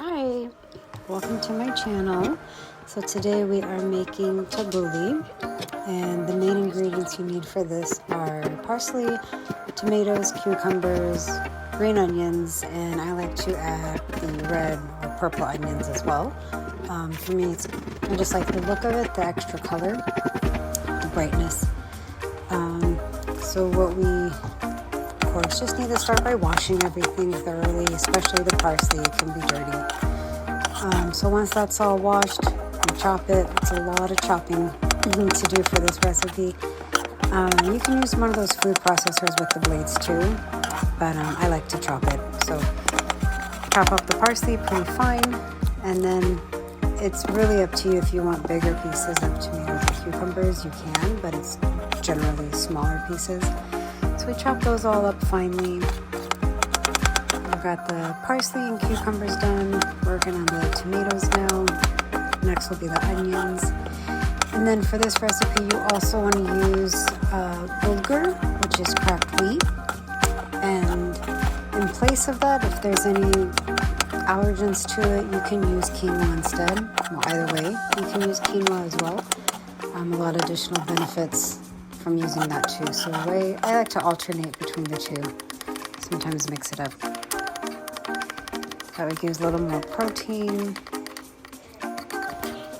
Hi, welcome to my channel. So today we are making tabouli, and the main ingredients you need for this are parsley, tomatoes, cucumbers, green onions, and I like to add the red or purple onions as well. For me, I just like the look of it, the extra color, the brightness. So what we of course just need to start by washing everything thoroughly, especially the parsley. It can be dirty. So once that's all washed, you chop it. It's a lot of chopping to do for this recipe. You can use one of those food processors with the blades too, but I like to chop it. So chop up the parsley pretty fine, and then it's really up to you. If you want bigger pieces of tomatoes or cucumbers, you can, but it's generally smaller pieces. So we chop those all up finely. We've got the parsley and cucumbers done. Working on the tomatoes now. Next will be the onions. And then for this recipe, you also want to use bulgur, which is cracked wheat. And in place of that, if there's any allergens to it, you can use quinoa instead. Well, either way, you can use quinoa as well. A lot of additional benefits from using that too. So I like to alternate between the two. Sometimes mix it up. That way gives a little more protein.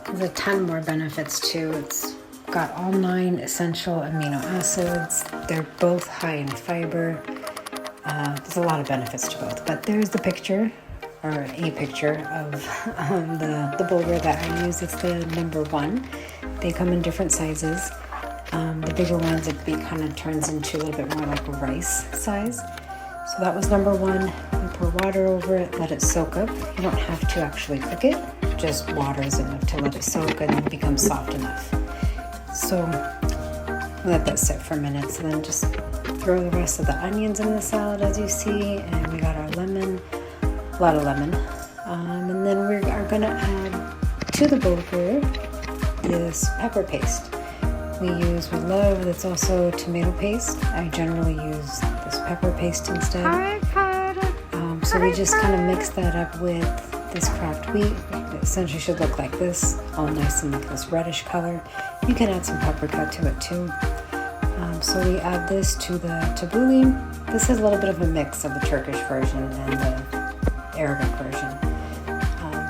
There's a ton more benefits too. It's got all 9 essential amino acids. They're both high in fiber. There's a lot of benefits to both. But there's the picture, or a picture of the bulgur that I use. It's the number 1. They come in different sizes. The bigger ones, it kind of turns into a little bit more like a rice size. So that was number 1. You pour water over it, let it soak up. You don't have to actually cook it. Just water is enough to let it soak and become soft enough. So let that sit for minutes, and then just throw the rest of the onions in the salad as you see. And we got our lemon, a lot of lemon. And then we are going to add to the bulgur this pepper paste. We love, it's also tomato paste. I generally use this pepper paste instead. So we just kind of mix that up with this cracked wheat. It essentially should look like this, all nice and like this reddish color. You can add some paprika to it too. So we add this to the tabouli. This is a little bit of a mix of the Turkish version and the Arabic version.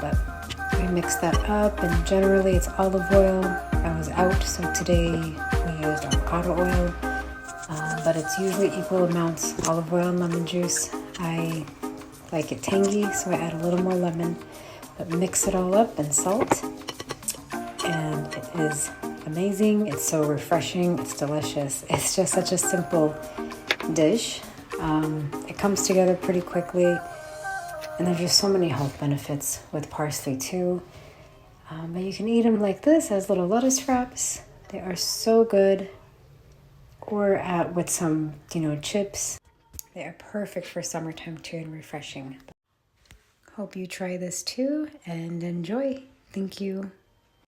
But we mix that up, and generally it's olive oil. I was out, so today we used avocado oil, but it's usually equal amounts olive oil and lemon juice. I like it tangy, so I add a little more lemon, but mix it all up, and salt, and it is amazing. It's so refreshing. It's delicious. It's just such a simple dish. It comes together pretty quickly, and there's just so many health benefits with parsley too. But you can eat them like this as little lettuce wraps. They are so good. Or with some, chips. They are perfect for summertime too, and refreshing. Hope you try this too and enjoy. Thank you.